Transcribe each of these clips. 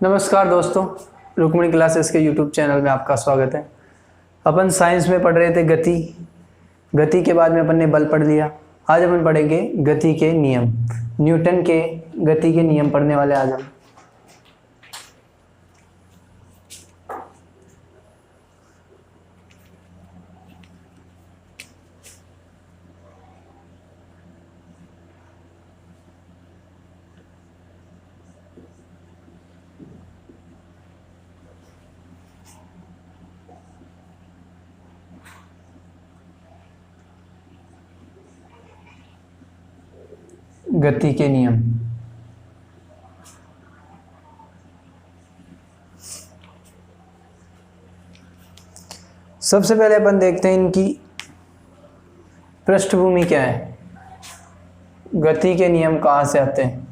नमस्कार दोस्तों, रुक्मिणी क्लासेस के यूट्यूब चैनल में आपका स्वागत है। अपन साइंस में पढ़ रहे थे गति के बाद में अपन ने बल पढ़ लिया। आज अपन पढ़ेंगे गति के नियम, न्यूटन के गति के नियम पढ़ने वाले आज हम। गति के नियम। सबसे पहले अपन देखते हैं इनकी पृष्ठभूमि क्या है, गति के नियम कहाँ से आते हैं।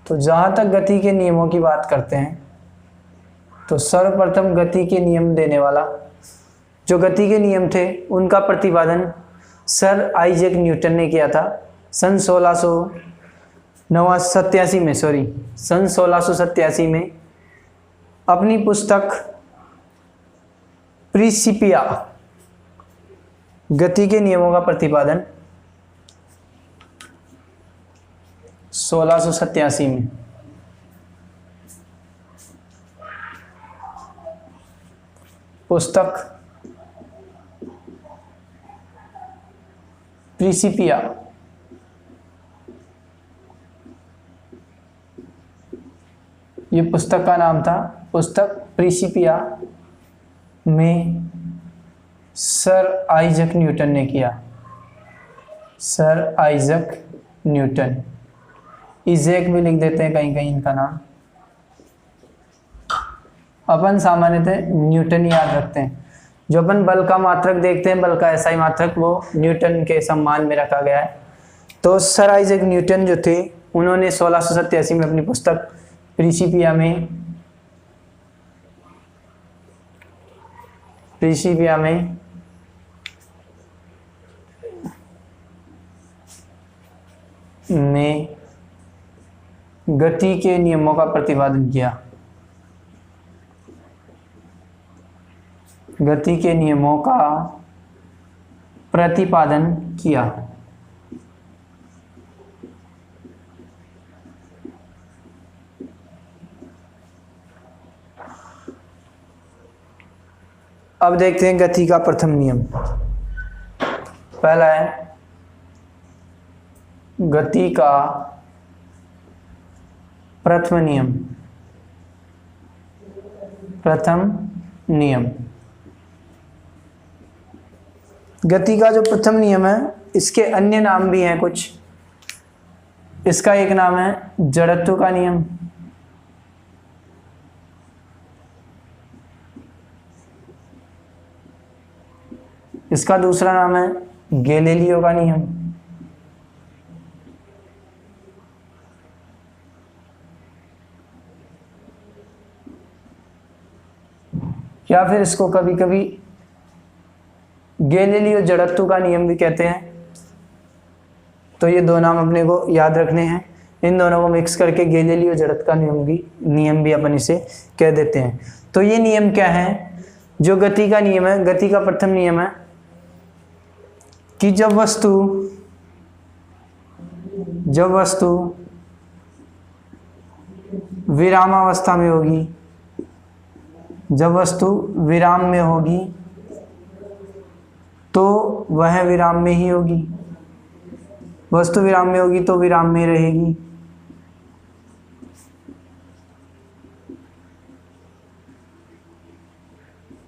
तो जहाँ तक गति के नियमों की बात करते हैं तो सर्वप्रथम गति के नियम देने वाला जो गति के नियम थे उनका प्रतिपादन सर आइजैक न्यूटन ने किया था सन 1687 में अपनी पुस्तक प्रिंसिपिया गति के नियमों का प्रतिपादन 1687 में पुस्तक प्रिंसिपिया ये पुस्तक का नाम था। पुस्तक प्रिंसिपिया में सर आइजैक न्यूटन ने किया। सर आइजैक न्यूटन, इजैक भी लिख देते हैं कहीं कहीं इनका नाम। अपन सामान्यतः न्यूटन ही याद रखते हैं। जो अपन बल का मात्रक देखते हैं, बल का एसआई मात्रक, वो न्यूटन के सम्मान में रखा गया है। तो सर आइजैक न्यूटन जो थे उन्होंने 1687 में अपनी पुस्तक प्रिंसिपिया में गति के नियमों का प्रतिपादन किया। गति के नियमों का प्रतिपादन किया। अब देखते हैं गति का प्रथम नियम। पहला है गति का प्रथम नियम। प्रथम नियम, गति का जो प्रथम नियम है इसके अन्य नाम भी हैं कुछ। इसका एक नाम है जड़त्व का नियम। इसका दूसरा नाम है गैलीलियो का नियम। या फिर इसको कभी कभी गैलीलियो जड़त्व का नियम भी कहते हैं। तो ये दो नाम अपने को याद रखने हैं। इन दोनों को मिक्स करके गैलीलियो जड़त्व का नियम भी अपन इसे कह देते हैं। तो ये नियम क्या है? जो गति का नियम है, गति का प्रथम नियम है कि जब वस्तु विरामावस्था में होगी, जब वस्तु विराम में होगी तो वह विराम में ही होगी। वस्तु विराम में होगी तो विराम में रहेगी।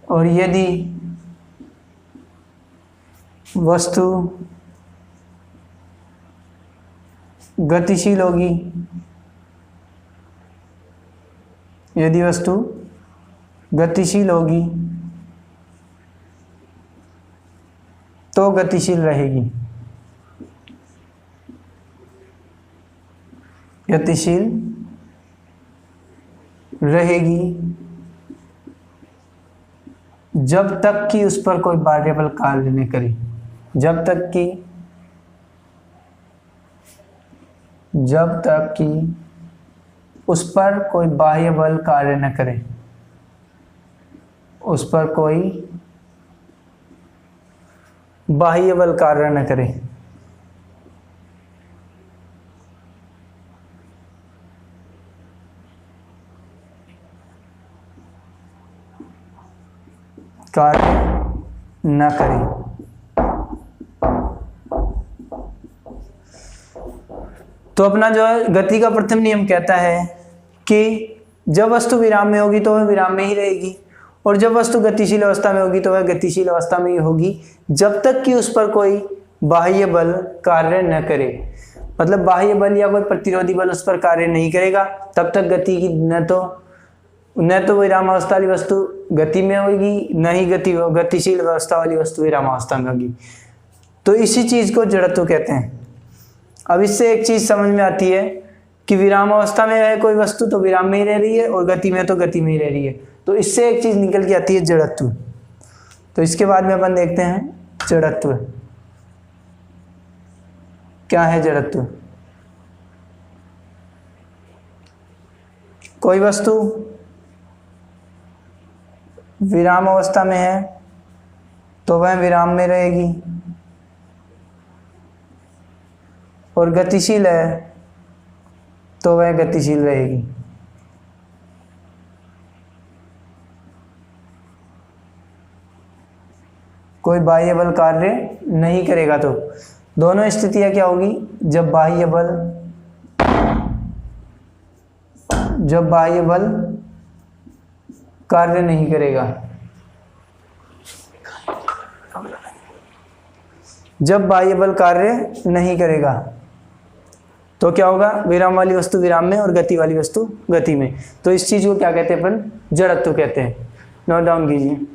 और यदि वस्तु गतिशील होगी, यदि वस्तु गतिशील होगी तो गतिशील रहेगी। गतिशील रहेगी जब तक कि उस पर कोई बाध्यबल कार्य न करे। जब तक कि उस पर कोई बाह्य बल कार्य न करे, उस पर कोई बाह्य बल कार्य न करे। कार्य न करे। तो अपना जो है गति का प्रथम नियम कहता है कि जब वस्तु विराम में होगी तो वह विराम में ही रहेगी, और जब वस्तु गतिशील अवस्था में होगी तो वह गतिशील अवस्था में ही होगी, जब तक कि उस पर कोई बाह्य बल कार्य न करे। मतलब बाह्य बल या कोई प्रतिरोधी बल उस पर कार्य नहीं करेगा, तब तक गति की न तो विराम अवस्था वाली वस्तु गति में होगी, न ही गतिशील अवस्था वाली वस्तु विराम अवस्था में होगी। तो इसी चीज को जड़त्व कहते हैं। अब इससे एक चीज समझ में आती है कि विराम अवस्था में है कोई वस्तु तो विराम में ही रह रही है, और गति में तो गति में ही रह रही है। तो इससे एक चीज निकल के आती है जड़त्व। तो इसके बाद में अपन देखते हैं जड़त्व क्या है। जड़त्व, कोई वस्तु विराम अवस्था में है तो वह विराम में रहेगी, और गतिशील है तो वह गतिशील रहेगी। कोई बाह्य बल कार्य नहीं करेगा। तो दोनों स्थितियां क्या होगी, जब बाह्य बल कार्य नहीं करेगा। जब बाह्य बल कार्य नहीं करेगा तो क्या होगा, विराम वाली वस्तु विराम में और गति वाली वस्तु गति में। तो इस चीज को क्या कहते हैं अपन, जड़त्व कहते हैं। नोट डाउन कीजिए।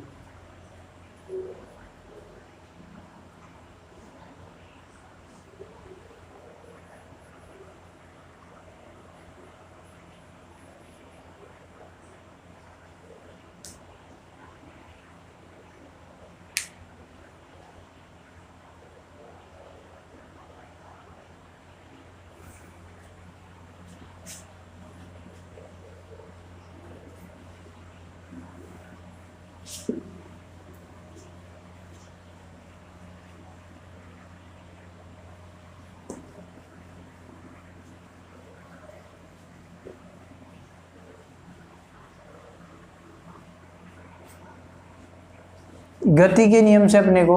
गति के नियम से अपने को,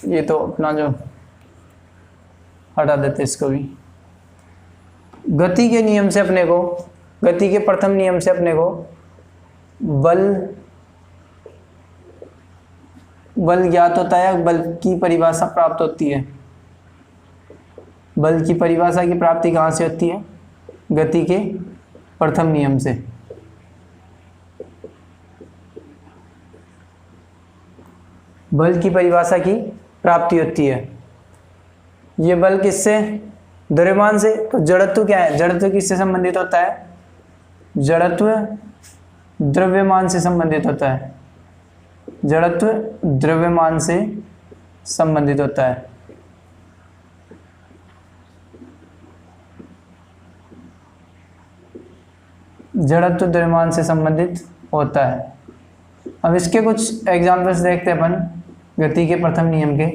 ये तो अपना जो हटा देते इसको भी, गति के नियम से अपने को, गति के प्रथम नियम से अपने को बल ज्ञात होता है, बल की परिभाषा प्राप्त होती है। बल की परिभाषा की प्राप्ति कहाँ से होती है, गति के प्रथम नियम से। बल की परिभाषा की प्राप्ति होती है। ये बल किससे, द्रव्यमान से। तो जड़त्व क्या है, जड़त्व किससे संबंधित होता है, जड़त्व द्रव्यमान से संबंधित होता है। जड़त्व द्रव्यमान से संबंधित होता है। जड़त्व द्रव्यमान से संबंधित होता है। अब इसके कुछ एग्जाम्पल्स देखते हैं अपन गति के प्रथम नियम के।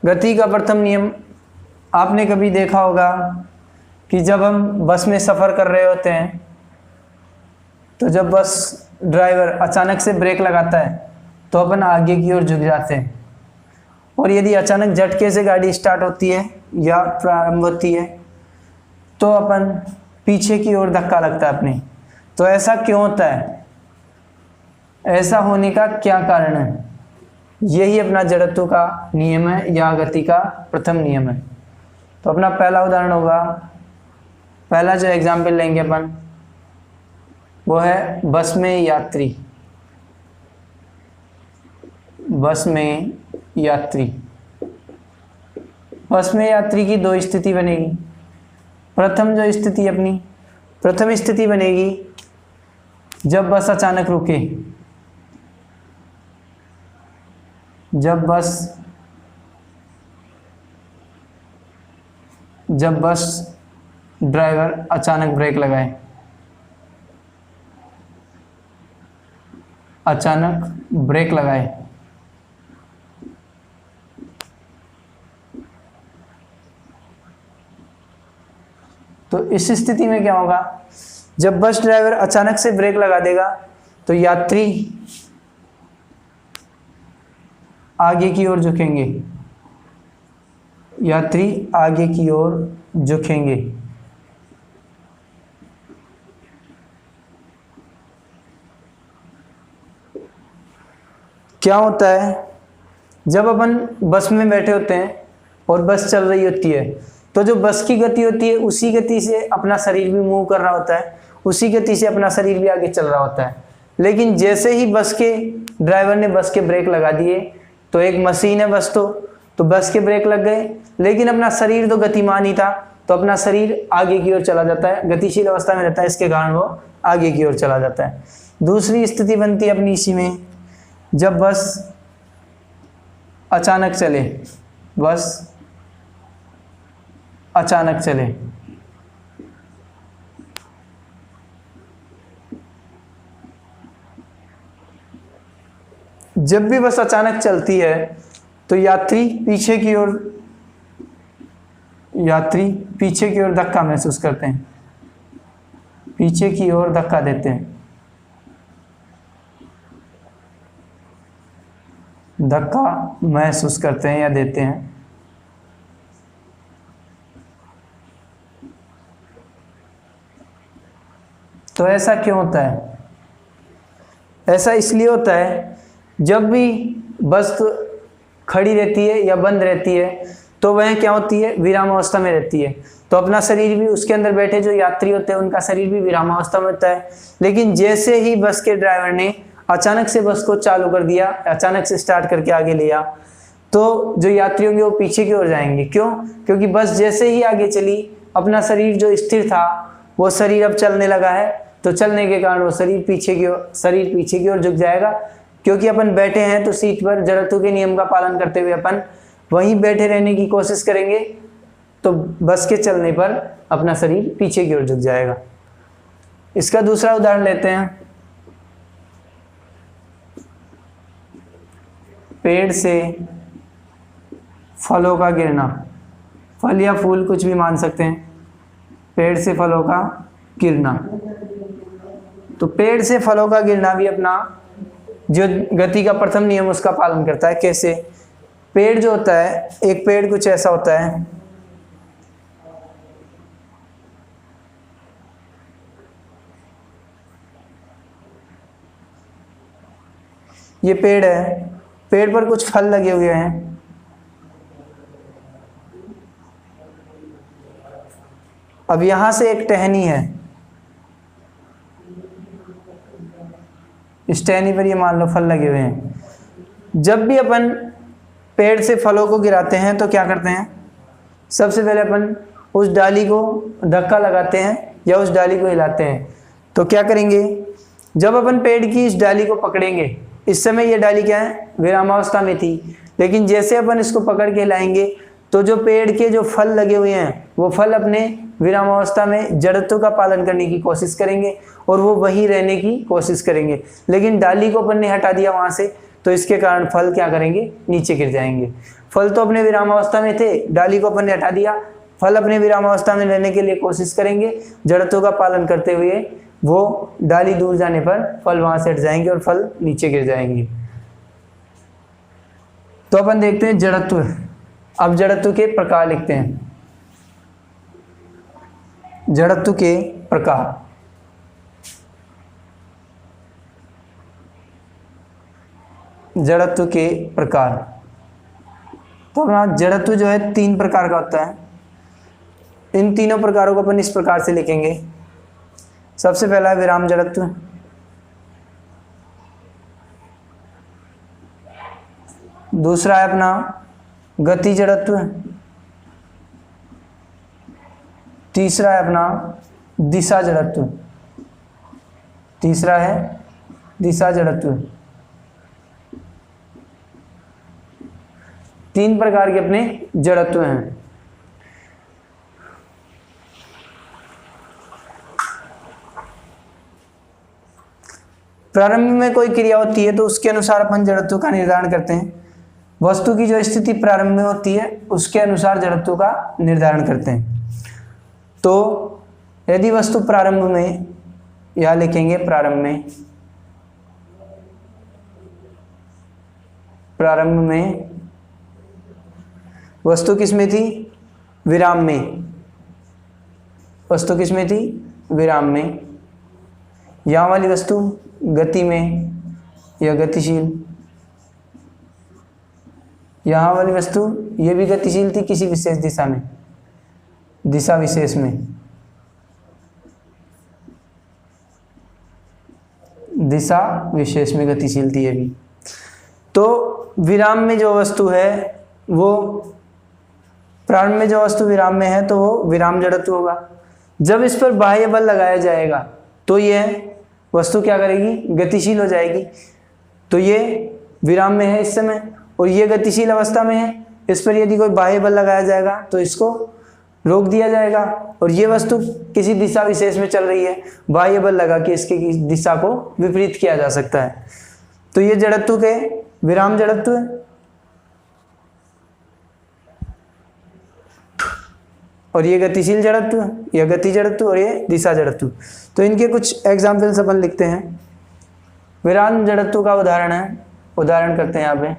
गति का प्रथम नियम आपने कभी देखा होगा कि जब हम बस में सफ़र कर रहे होते हैं तो जब बस ड्राइवर अचानक से ब्रेक लगाता है तो अपन आगे की ओर झुक जाते हैं, और यदि अचानक झटके से गाड़ी स्टार्ट होती है या प्रारंभ होती है तो अपन पीछे की ओर धक्का लगता है अपनी। तो ऐसा क्यों होता है, ऐसा होने का क्या कारण है, यही अपना जड़त्व का नियम है या गति का प्रथम नियम है। तो अपना पहला उदाहरण होगा, पहला जो एग्जाम्पल लेंगे अपन वो है बस में यात्री। बस में यात्री, बस में यात्री की दो स्थिति बनेगी। प्रथम जो स्थिति अपनी, प्रथम स्थिति बनेगी जब बस अचानक रुके। जब बस ड्राइवर अचानक ब्रेक लगाए, अचानक ब्रेक लगाए, तो इस स्थिति में क्या होगा, जब बस ड्राइवर अचानक से ब्रेक लगा देगा तो यात्री आगे की ओर झुकेंगे, यात्री आगे की ओर झुकेंगे। क्या होता है, जब अपन बस में बैठे होते हैं और बस चल रही होती है तो जो बस की गति होती है उसी गति से अपना शरीर भी मूव कर रहा होता है, उसी गति से अपना शरीर भी आगे चल रहा होता है। लेकिन जैसे ही बस के ड्राइवर ने बस के ब्रेक लगा दिए, तो एक मशीन है बस, तो बस के ब्रेक लग गए, लेकिन अपना शरीर तो गतिमान ही था, तो अपना शरीर आगे की ओर चला जाता है, गतिशील अवस्था में रहता है, इसके कारण वो आगे की ओर चला जाता है। दूसरी स्थिति बनती है अपनी इसी में, जब बस अचानक चले, बस अचानक चले, जब भी बस अचानक चलती है तो यात्री पीछे की ओर धक्का महसूस करते हैं, पीछे की ओर धक्का देते हैं, धक्का महसूस करते हैं या देते हैं। तो ऐसा क्यों होता है? ऐसा इसलिए होता है, जब भी बस खड़ी रहती है या बंद रहती है तो वह क्या होती है, विरामावस्था में रहती है। तो अपना शरीर भी, उसके अंदर बैठे जो यात्री होते हैं उनका शरीर भी विरामावस्था में होता है। लेकिन जैसे ही बस के ड्राइवर ने अचानक से बस को चालू कर दिया, अचानक से स्टार्ट करके आगे लिया, तो जो यात्री होंगे वो पीछे की ओर जाएंगे। क्यों? क्योंकि बस जैसे ही आगे चली, अपना शरीर जो स्थिर था वो शरीर अब चलने लगा है, तो चलने के कारण वो शरीर पीछे की ओर झुक जाएगा। क्योंकि अपन बैठे हैं तो सीट पर जड़त्व के नियम का पालन करते हुए अपन वहीं बैठे रहने की कोशिश करेंगे, तो बस के चलने पर अपना शरीर पीछे की ओर झुक जाएगा। इसका दूसरा उदाहरण लेते हैं। पेड़ से फलों का गिरना, फल या फूल कुछ भी मान सकते हैं, पेड़ से फलों का गिरना। तो पेड़ से फलों का गिरना भी अपना जो गति का प्रथम नियम उसका पालन करता है। कैसे? पेड़ जो होता है, एक पेड़ कुछ ऐसा होता है, ये पेड़ है, पेड़ पर कुछ फल लगे हुए हैं, अब यहां से एक टहनी है, इस टहनी पर ये मान लो फल लगे हुए हैं। जब भी अपन पेड़ से फलों को गिराते हैं तो क्या करते हैं, सबसे पहले अपन उस डाली को धक्का लगाते हैं या उस डाली को हिलाते हैं। तो क्या करेंगे, जब अपन पेड़ की इस डाली को पकड़ेंगे, इस समय ये डाली क्या है, विरामावस्था में थी, लेकिन जैसे अपन इसको पकड़ के हिलाएंगे तो जो पेड़ के जो फल लगे हुए हैं वो फल अपने विरामावस्था में जड़त्व का पालन करने की कोशिश करेंगे और वो वहीं रहने की कोशिश करेंगे। लेकिन डाली को अपन ने हटा दिया वहां से, तो इसके कारण फल क्या करेंगे, नीचे गिर जाएंगे। फल तो अपने विरामावस्था में थे, डाली को अपन ने हटा दिया, फल अपने विरामावस्था में रहने के लिए कोशिश करेंगे, जड़त्व का पालन करते हुए वो डाली दूर जाने पर फल वहां से हट जाएंगे और फल नीचे गिर जाएंगे। तो अपन देखते हैं जड़त्व। अब जड़त्व के प्रकार लिखते हैं। जड़त्व के प्रकार, जड़त्व के प्रकार। तो अपना जड़त्व जो है 3 प्रकार का होता है। इन तीनों प्रकारों को अपन इस प्रकार से लिखेंगे। सबसे पहला है विराम जड़त्व, दूसरा है अपना गति जड़त्व, तीसरा है अपना दिशा जड़त्व, तीसरा है दिशा जड़त्व। 3 प्रकार के अपने जड़त्व हैं। प्रारंभ में कोई क्रिया होती है तो उसके अनुसार अपन जड़त्व का निर्धारण करते हैं। वस्तु की जो स्थिति प्रारंभ में होती है उसके अनुसार जड़त्व का निर्धारण करते हैं। तो यदि वस्तु प्रारंभ में, यहां लिखेंगे प्रारंभ में वस्तु किसमें थी? विराम में। वस्तु किसमें थी? विराम में। यहां वाली वस्तु गति में या गतिशील, यहां वाली वस्तु ये भी गतिशील थी किसी विशेष दिशा में, दिशा विशेष में, दिशा विशेष में गतिशील थी ये भी। तो विराम में जो वस्तु है वो, प्रारंभ में जो वस्तु विराम में है तो वो विराम जड़त्व होगा। जब इस पर बाह्य बल लगाया जाएगा तो यह वस्तु क्या करेगी? गतिशील हो जाएगी। तो ये विराम में है इस समय और ये गतिशील अवस्था में है। इस पर यदि कोई बाह्य बल लगाया जाएगा तो इसको रोक दिया जाएगा और ये वस्तु किसी दिशा विशेष में चल रही है, बाह्य बल लगा के इसकी दिशा को विपरीत किया जा सकता है। तो ये जड़त्व के विराम जड़त्व है और ये गतिशील जड़त्व या गति जड़त्व और ये दिशा जड़त्व। तो इनके कुछ एग्जाम्पल्स अपन लिखते हैं। विराम जड़त्व का उदाहरण है, उदाहरण करते हैं यहाँ पे।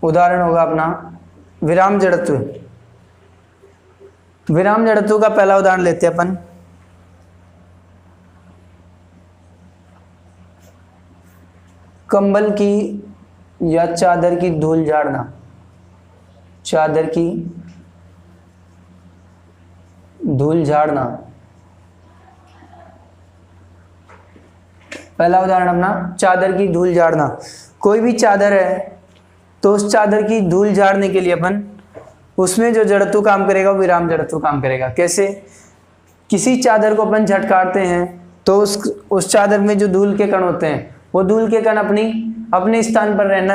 उदाहरण होगा अपना विराम जड़त्व। विराम जड़त्व का पहला उदाहरण लेते हैं अपन। कंबल की या चादर की धूल झाड़ना, चादर की धूल झाड़ना। पहला उदाहरण अपना चादर की धूल झाड़ना। कोई भी चादर है तो उस चादर की धूल झाड़ने के लिए अपन, उसमें जो जड़त्व काम करेगा वो विराम जड़त्व काम करेगा। कैसे? किसी चादर को अपन झटकारते हैं तो उस चादर में जो धूल के कण होते हैं वो धूल के कण अपने स्थान पर रहना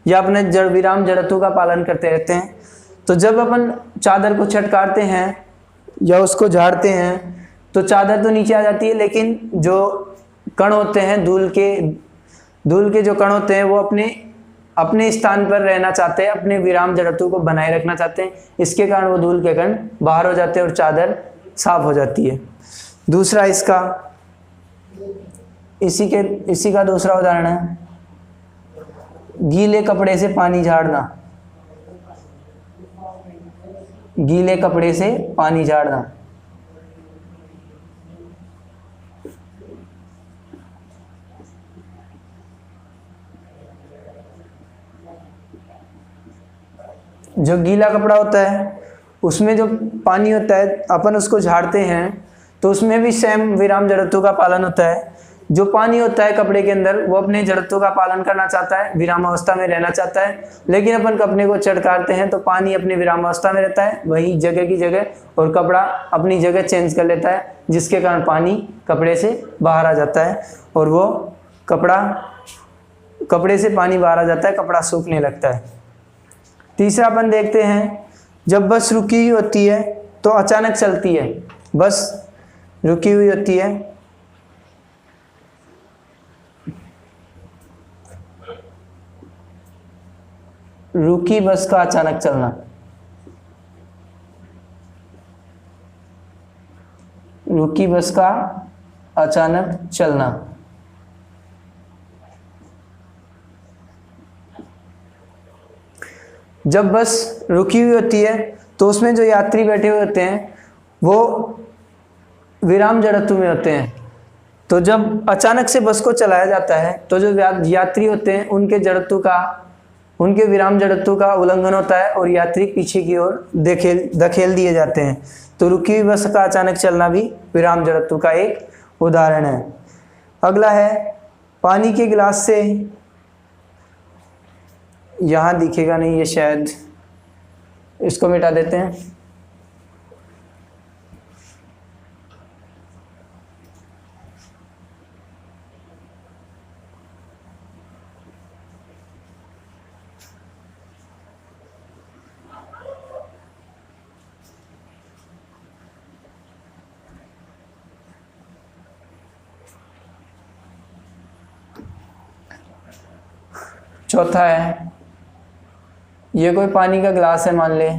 या अपने विराम जड़त्व का पालन करते रहते हैं। तो जब अपन चादर को झटकारते हैं या उसको झाड़ते हैं तो चादर तो नीचे आ जाती है, लेकिन जो कण होते हैं धूल के जो कण होते हैं वो अपने स्थान पर रहना चाहते हैं, अपने विराम जड़त्व को बनाए रखना चाहते हैं। इसके कारण वो धूल के कण बाहर हो जाते हैं और चादर साफ हो जाती है। दूसरा इसका, इसी का दूसरा उदाहरण है गीले कपड़े से पानी झाड़ना। गीले कपड़े से पानी झाड़ना। जो गीला कपड़ा होता है उसमें जो पानी होता है अपन उसको झाड़ते हैं तो उसमें भी सेम विराम जड़त्व का पालन होता है। जो पानी होता है कपड़े के अंदर वो अपने जड़त्व का पालन करना चाहता है, विराम अवस्था में रहना चाहता है, लेकिन अपन कपड़े को झटकारते हैं तो पानी अपनी विराम अवस्था में रहता है वही जगह की जगह, और कपड़ा अपनी जगह चेंज कर लेता है, जिसके कारण पानी कपड़े से बाहर आ जाता है और वो कपड़े से पानी बाहर आ जाता है, कपड़ा सूखने लगता है। तीसरा अपन देखते हैं, जब बस रुकी हुई होती है तो अचानक चलती है। बस रुकी हुई होती है, रुकी बस का अचानक चलना। रुकी बस का अचानक चलना। जब बस रुकी हुई होती है तो उसमें जो यात्री बैठे हुए होते हैं वो विराम जड़त्व में होते हैं। तो जब अचानक से बस को चलाया जाता है तो जो यात्री होते हैं उनके विराम जड़त्व का उल्लंघन होता है और यात्री पीछे की ओर धकेल दिए जाते हैं। तो रुकी हुई बस का अचानक चलना भी विराम जड़त्व का एक उदाहरण है। अगला है पानी के गिलास से, यहाँ दिखेगा नहीं ये, शायद इसको मिटा देते हैं। चौथा है, ये कोई पानी का ग्लास है मान ले,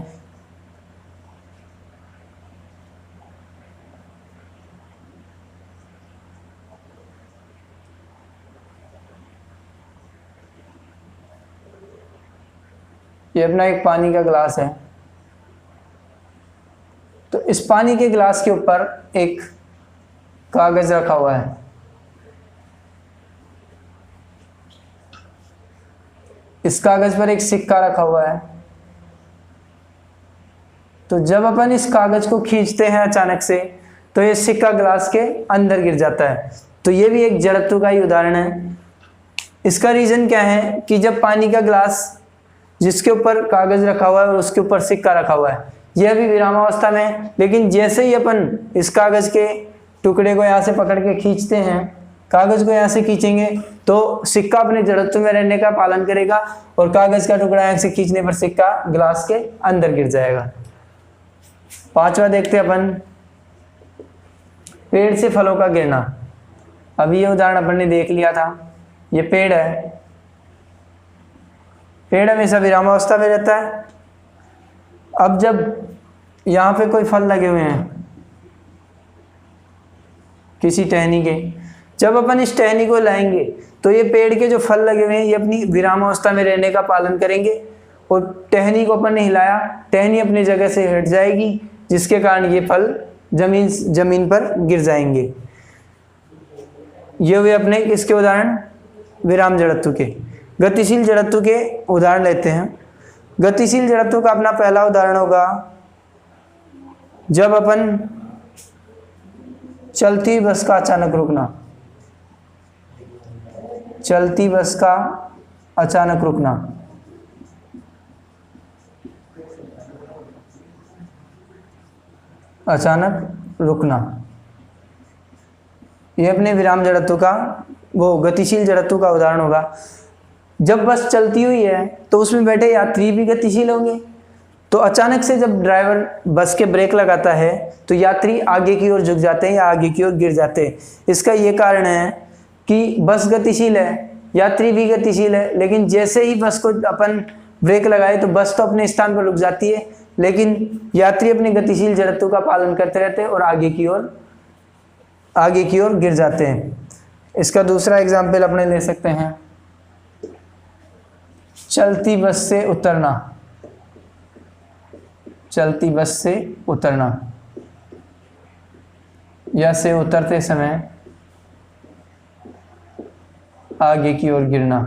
ये अपना एक पानी का ग्लास है। तो इस पानी के ग्लास के ऊपर एक कागज रखा हुआ है। इस कागज पर एक सिक्का रखा हुआ है। तो जब अपन इस कागज को खींचते हैं अचानक से, तो ये सिक्का ग्लास के अंदर गिर जाता है। तो ये भी एक जड़त्व का ही उदाहरण है। इसका रीजन क्या है कि जब पानी का ग्लास जिसके ऊपर कागज रखा हुआ है और उसके ऊपर सिक्का रखा हुआ है, यह भी विरामावस्था में है, लेकिन जैसे ही अपन इस कागज के टुकड़े को यहाँ से पकड़ के खींचते हैं, कागज को यहाँ से खींचेंगे तो सिक्का अपने जड़त्व में रहने का पालन करेगा और कागज का टुकड़ा यहाँ से खींचने पर सिक्का ग्लास के अंदर गिर जाएगा। पांचवा देखते हैं अपन, पेड़ से फलों का गिरना। अभी ये उदाहरण अपन ने देख लिया था। ये पेड़ है, पेड़ हमेशा विरामावस्था में रहता है। अब जब यहाँ पे कोई फल लगे हुए हैं किसी टहनी के, जब अपन इस टहनी को लाएंगे तो ये पेड़ के जो फल लगे हुए हैं ये अपनी विरामावस्था में रहने का पालन करेंगे और टहनी को अपन ने हिलाया, टहनी अपनी जगह से हट जाएगी, जिसके कारण ये फल जमीन पर गिर जाएंगे। ये हुए अपने किसके उदाहरण, विराम जड़त्व के। गतिशील जड़त्व के उदाहरण लेते हैं। गतिशील जड़त्व का अपना पहला उदाहरण होगा जब अपन चलती बस का अचानक रुकना। चलती बस का अचानक रुकना, अचानक रुकना, यह अपने विराम जड़त्व का, वो गतिशील जड़त्व का उदाहरण होगा। जब बस चलती हुई है तो उसमें बैठे यात्री भी गतिशील होंगे। तो अचानक से जब ड्राइवर बस के ब्रेक लगाता है तो यात्री आगे की ओर झुक जाते हैं या आगे की ओर गिर जाते हैं। इसका ये कारण है कि बस गतिशील है, यात्री भी गतिशील है, लेकिन जैसे ही बस को अपन ब्रेक लगाए तो बस तो अपने स्थान पर रुक जाती है, लेकिन यात्री अपने गतिशील जड़त्व का पालन करते रहते हैं और आगे की ओर गिर जाते हैं। इसका दूसरा एग्जाम्पल अपने ले सकते हैं, चलती बस से उतरना। चलती बस से उतरना या से उतरते समय आगे की ओर गिरना।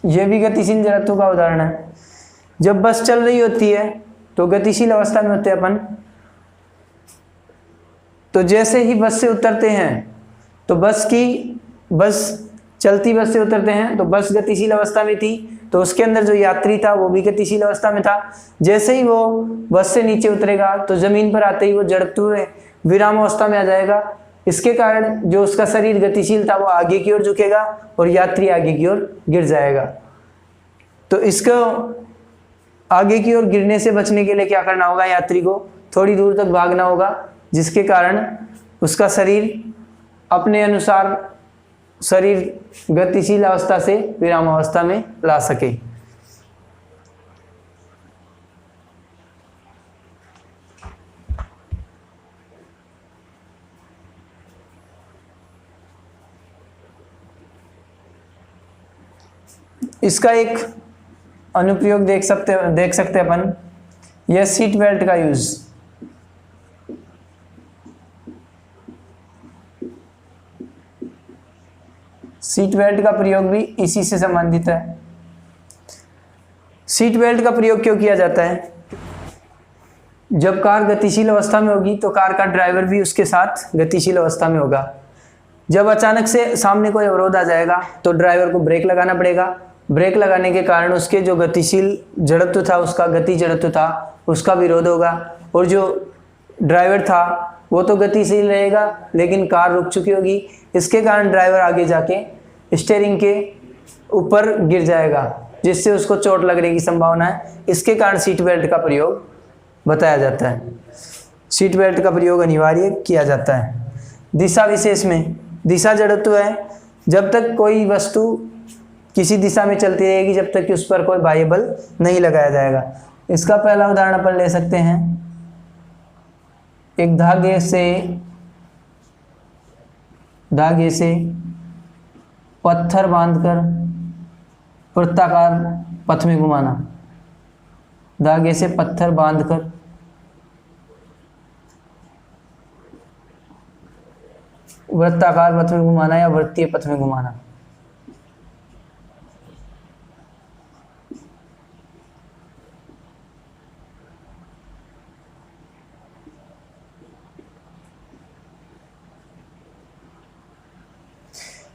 यह भी गतिशील जड़त्व का उदाहरण है। जब बस चल रही होती है तो गतिशील अवस्था में होते हैं अपन, तो जैसे ही बस से उतरते हैं तो बस चलती बस से उतरते हैं तो बस गतिशील अवस्था में थी, तो उसके अंदर जो यात्री था वो भी गतिशील अवस्था में था। जैसे ही वो बस से नीचे उतरेगा तो जमीन पर आते ही वो जड़त्व विराम अवस्था में आ जाएगा। इसके कारण जो उसका शरीर गतिशील था वो आगे की ओर झुकेगा और यात्री आगे की ओर गिर जाएगा। तो इसको आगे की ओर गिरने से बचने के लिए क्या करना होगा, यात्री को थोड़ी दूर तक भागना होगा, जिसके कारण उसका शरीर अपने अनुसार शरीर गतिशील अवस्था से विराम अवस्था में ला सके। इसका एक अनुप्रयोग देख सकते अपन, यह सीट बेल्ट का यूज। सीट बेल्ट का प्रयोग भी इसी से संबंधित है। सीट बेल्ट का प्रयोग क्यों किया जाता है? जब कार गतिशील अवस्था में होगी तो कार का ड्राइवर भी उसके साथ गतिशील अवस्था में होगा। जब अचानक से सामने कोई अवरोध आ जाएगा तो ड्राइवर को ब्रेक लगाना पड़ेगा। ब्रेक लगाने के कारण उसके जो गतिशील जड़त्व था, उसका गति जड़त्व था, उसका विरोध होगा और जो ड्राइवर था वो तो गतिशील रहेगा लेकिन कार रुक चुकी होगी। इसके कारण ड्राइवर आगे जाके स्टीयरिंग के ऊपर गिर जाएगा, जिससे उसको चोट लगने की संभावना है। इसके कारण सीट बेल्ट का प्रयोग बताया जाता है। सीट बेल्ट का प्रयोग अनिवार्य किया जाता है। दिशा विशेष में दिशा जड़त्व है, जब तक कोई वस्तु किसी दिशा में चलती रहेगी जब तक कि उस पर कोई बाह्य बल नहीं लगाया जाएगा। इसका पहला उदाहरण अपन ले सकते हैं, एक धागे से पत्थर बांधकर वृत्ताकार पथ में घुमाना। धागे से पत्थर बांधकर वृत्ताकार पथ में घुमाना या वृत्तीय पथ में घुमाना।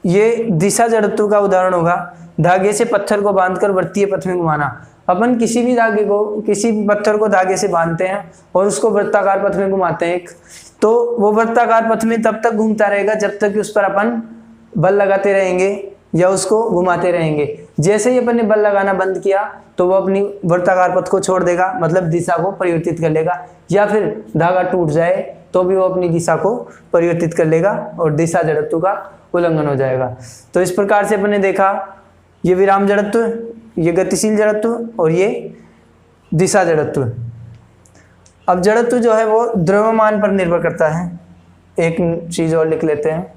ये दिशा जड़त्व का उदाहरण होगा। धागे से पत्थर को बांधकर वृत्तीय पथ में घुमाना। अपन किसी भी पत्थर को धागे से बांधते हैं और उसको वृत्ताकार पथ में घुमाते हैं, तो वो वृत्ताकार पथ में तब तक घूमता रहेगा जब तक कि उस पर अपन बल लगाते रहेंगे या उसको घुमाते रहेंगे। जैसे ही अपन ने बल लगाना बंद किया तो वो अपनी वृत्ताकार पथ को छोड़ देगा, मतलब दिशा को परिवर्तित कर लेगा, या फिर धागा टूट जाए तो भी वो अपनी दिशा को परिवर्तित कर लेगा और दिशा जड़त्व का उल्लंघन हो जाएगा। तो इस प्रकार से अपन ने देखा, ये विराम जड़त्व, ये गतिशील जड़त्व और ये दिशा जड़त्व। अब जड़त्व जो है वो द्रव्यमान पर निर्भर करता है। एक चीज और लिख लेते हैं,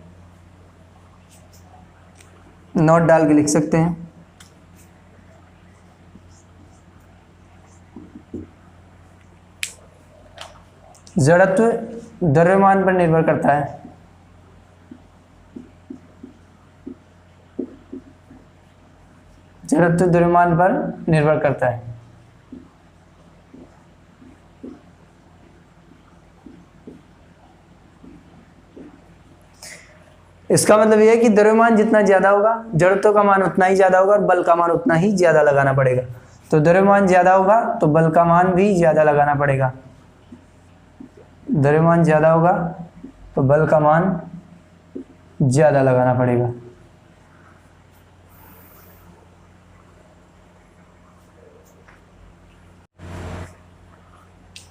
नोट डाल के लिख सकते हैं। जड़त्व द्रव्यमान पर निर्भर करता है। जड़त्व द्रव्यमान पर निर्भर करता है। इसका मतलब यह है कि द्रव्यमान जितना ज्यादा होगा जड़त्व का मान उतना ही ज्यादा होगा और बल का मान उतना ही ज्यादा लगाना पड़ेगा। तो द्रव्यमान ज्यादा होगा तो बल का मान भी ज्यादा लगाना पड़ेगा। द्रव्यमान ज्यादा होगा तो बल का मान ज्यादा लगाना पड़ेगा।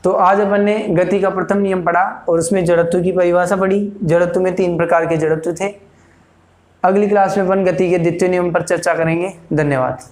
तो आज अपन ने गति का प्रथम नियम पढ़ा और उसमें जड़त्व की परिभाषा पढ़ी। जड़त्व में 3 प्रकार के जड़त्व थे। अगली क्लास में अपन गति के द्वितीय नियम पर चर्चा करेंगे। धन्यवाद।